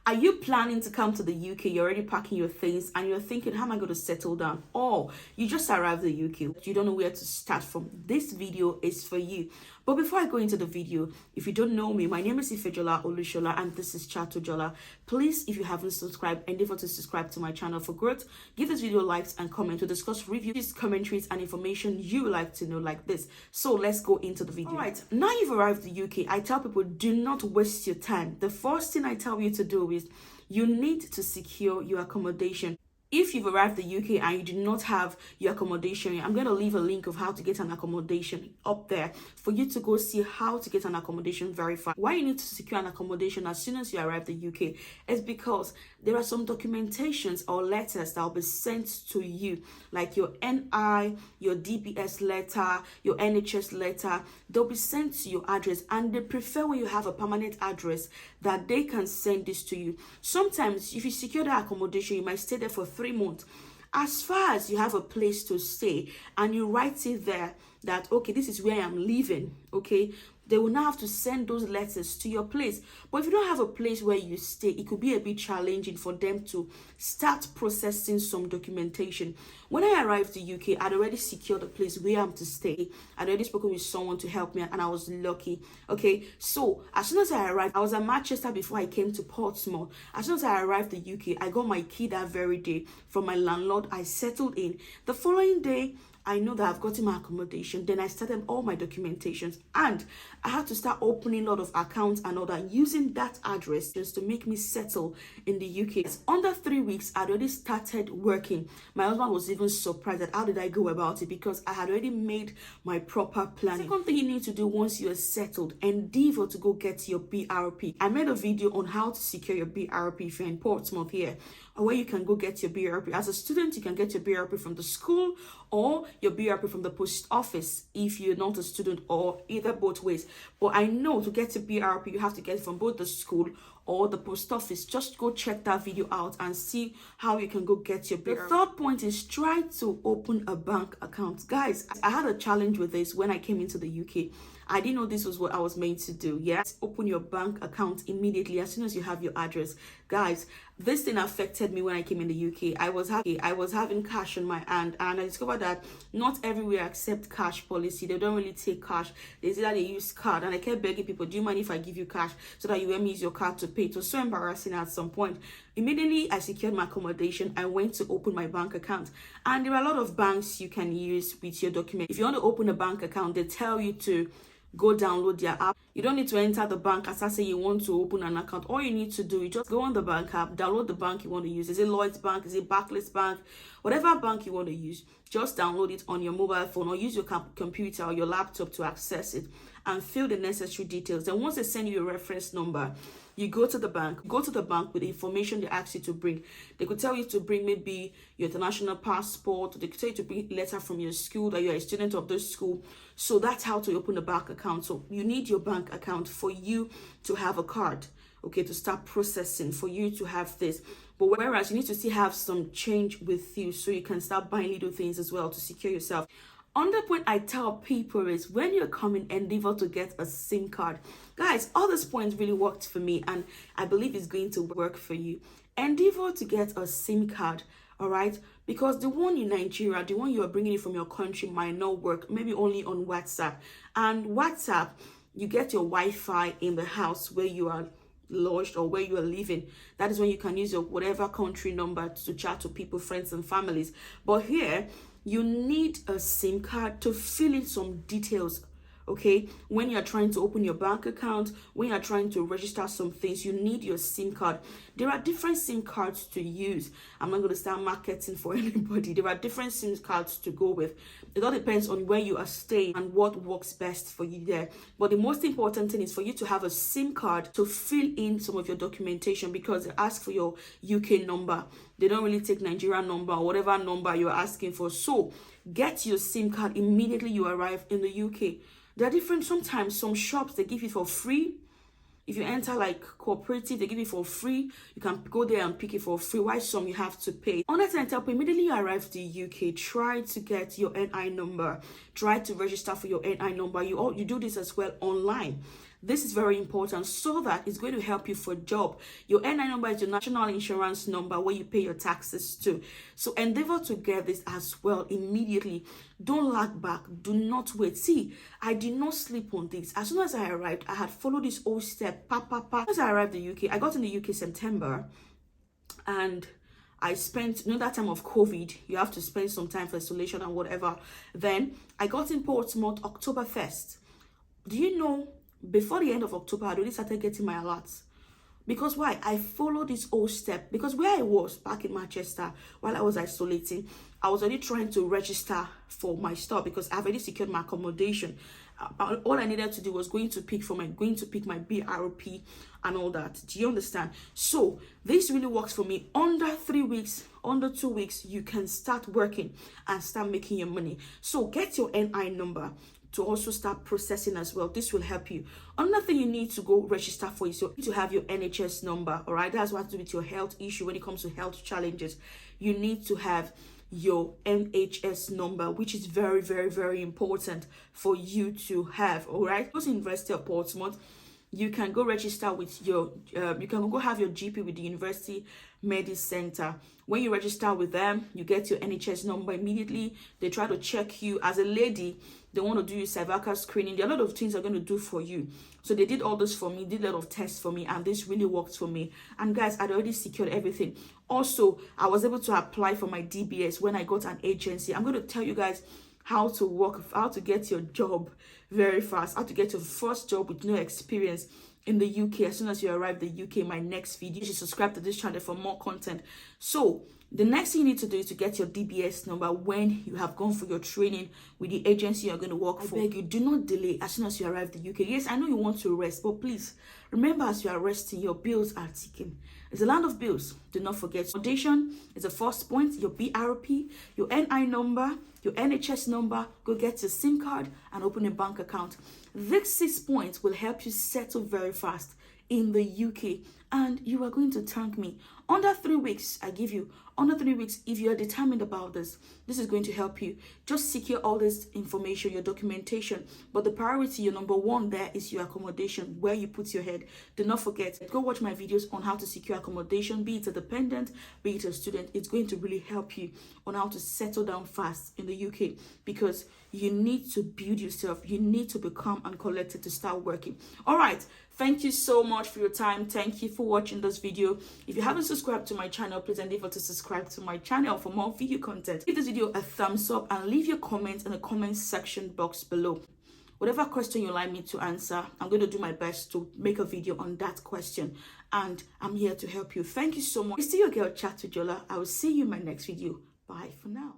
Are you planning to come to the UK? You're already packing your things and you're thinking, how am I going to settle down? Or you just arrived in the UK. You don't know where to start from. This video is for you. But before I go into the video, if you don't know me, my name is Ifejola Olushola and this is Chatojola. Please, if you haven't subscribed, endeavor to subscribe to my channel for growth. Give this video likes and comment to discuss reviews, commentaries, and information you like to know like this. So let's go into the video. Alright, now you've arrived in the UK, I tell people do not waste your time. The first thing I tell you to do is you need to secure your accommodation. If you've arrived in the UK and you do not have your accommodation, I'm going to leave a link of how to get an accommodation up there for you to go see how to get an accommodation very fast. Why you need to secure an accommodation as soon as you arrive in the UK is because there are some documentations or letters that will be sent to you, like your NI, your DBS letter, your NHS letter. They'll be sent to your address, and they prefer when you have a permanent address that they can send this to you. Sometimes if you secure the accommodation, you might stay there for 3 months. As far as you have a place to stay and you write it there that, okay, this is where I'm living, okay, they will now have to send those letters to your place. But if you don't have a place where you stay, it could be a bit challenging for them to start processing some documentation. When I arrived in the UK, I'd already secured a place where I'm to stay. I'd already spoken with someone to help me, and I was lucky. Okay, so as soon as I arrived, I was at Manchester before I came to Portsmouth. As soon as I arrived in the UK, I got my key that very day from my landlord. I settled in. The following day, I know that I've gotten my accommodation. Then I started all my documentations, and I had to start opening a lot of accounts and all that using that address just to make me settle in the UK. It's under 3 weeks, I'd already started working. My husband was even surprised at how did I go about it, because I had already made my proper planning. Second thing you need to do once you're settled, endeavor to go get your BRP. I made a video on how to secure your BRP if you're in Portsmouth here, where you can go get your BRP. As a student, you can get your BRP from the school or your BRP from the post office if you're not a student, or either both ways. But I know to get a BRP, you have to get it from both the school or the post office. Just go check that video out and see how you can go get your BRP. The third point is try to open a bank account. Guys, I had a challenge with this when I came into the UK. I didn't know this was what I was meant to do. Yes, open your bank account immediately as soon as you have your address. Guys, this thing affected me when I came in the UK. I was having cash in my hand, and I discovered that not everywhere accept cash policy. They don't really take cash. They say that they use card, and I kept begging people, do you mind if I give you cash so that you let me use your card to pay? It was so embarrassing at some point. Immediately I secured my accommodation. I went to open my bank account, and there are a lot of banks you can use with your document. If you want to open a bank account, they tell you to go download their app. You don't need to enter the bank as I say you want to open an account. All you need to do is just go on the bank app, download the bank you want to use. Is it Lloyd's Bank? Is it Barclays Bank? Whatever bank you want to use, just download it on your mobile phone or use your computer or your laptop to access it and fill the necessary details. Then once they send you a reference number, you go to the bank with the information they ask you to bring. They could tell you to bring maybe your international passport. They could tell you to bring a letter from your school that you're a student of this school. So that's how to open a bank account. So you need your bank account for you to have a card, okay, to start processing, for you to have this. But whereas you need to still have some change with you so you can start buying little things as well to secure yourself. Another point I tell people is when you're coming, endeavor to get a SIM card. Guys, all these points really worked for me, and I believe it's going to work for you. Endeavor to get a SIM card, all right? Because the one in Nigeria, the one you are bringing in from your country might not work, maybe only on WhatsApp. And WhatsApp, you get your Wi-Fi in the house where you are lodged or where you are living. That is when you can use your whatever country number to chat to people, friends and families. But here you need a SIM card to fill in some details, okay? When you're trying to open your bank account, when you're trying to register some things, you need your SIM card. There are different SIM cards to use. I'm not going to start marketing for anybody. There are different SIM cards to go with. It all depends on where you are staying and what works best for you there. But the most important thing is for you to have a SIM card to fill in some of your documentation, because they ask for your UK number. They don't really take Nigerian number or whatever number you're asking for. So get your SIM card immediately you arrive in the UK. There are different, sometimes some shops, they give it for free. If you enter like cooperative, they give it for free. You can go there and pick it for free. Why some you have to pay. On that time, immediately you arrive to the UK, try to get your NI number. Try to register for your NI number. You do this as well online. This is very important so that it's going to help you for a job. Your NI number is your national insurance number where you pay your taxes to. So endeavor to get this as well immediately. Don't lag back. Do not wait. See, I did not sleep on this. As soon as I arrived, I had followed this whole step. As I arrived in the UK, I got in the UK September, and I spent, that time of COVID, you have to spend some time for isolation and whatever. Then I got in Portsmouth October 1st. Do you know, before the end of October, I already started getting my alerts. Because why? I followed this whole step. Because where I was back in Manchester, while I was isolating, I was already trying to register for my store because I've already secured my accommodation. All I needed to do was going to pick my BRP and all that. Do you understand? So this really works for me. Under 3 weeks, under 2 weeks, you can start working and start making your money. So get your NI number to also start processing as well. This will help you. Another thing you need to go register for is you need to have your NHS number. All right, that's what has to do with your health issue. When it comes to health challenges, you need to have your NHS number, which is very, very, very important for you to have. All right, go to University of Portsmouth. You can go register with your you can go have your GP with the University Medical Center. When you register with them, you get your NHS number immediately. They try to check you. As a lady, they want to do your cervical screening. There are a lot of things they're going to do for you. So they did all this for me, did a lot of tests for me, and this really worked for me. And guys, I'd already secured everything. Also, I was able to apply for my DBS when I got an agency. I'm going to tell you guys how to get your job very fast, how to get your first job with no experience in the UK as soon as you arrive in the UK. My next video, you should subscribe to this channel for more content. So the next thing you need to do is to get your DBS number when you have gone for your training with the agency you're going to work for. I beg you, do not delay as soon as you arrive in the UK. Yes, I know you want to rest, but please remember, as you are resting, your bills are ticking. It's a land of bills. Do not forget. Foundation is the first point. Your BRP, your NI number, your NHS number. Go get your SIM card and open a bank account. These 6 points will help you settle very fast in the UK, and you are going to thank me. Under 3 weeks, I give you under 3 weeks. If you are determined about this is going to help you. Just secure all this information, your documentation, but the priority, your number one there, is your accommodation, where you put your head. Do not forget, go watch my videos on how to secure accommodation, be it a dependent, be it a student. It's going to really help you on how to settle down fast in the UK, because you need to build yourself. You need to become uncollected to start working. All right, thank you so much for your time. Thank you for watching this video. If you haven't subscribed to my channel, please endeavor to subscribe to my channel for more video content. Give this video a thumbs up and leave your comments in the comment section box below. Whatever question you'd like me to answer, I'm going to do my best to make a video on that question, and I'm here to help you. Thank you so much. It's still your girl Chatujola. I will see you in my next video. Bye for now.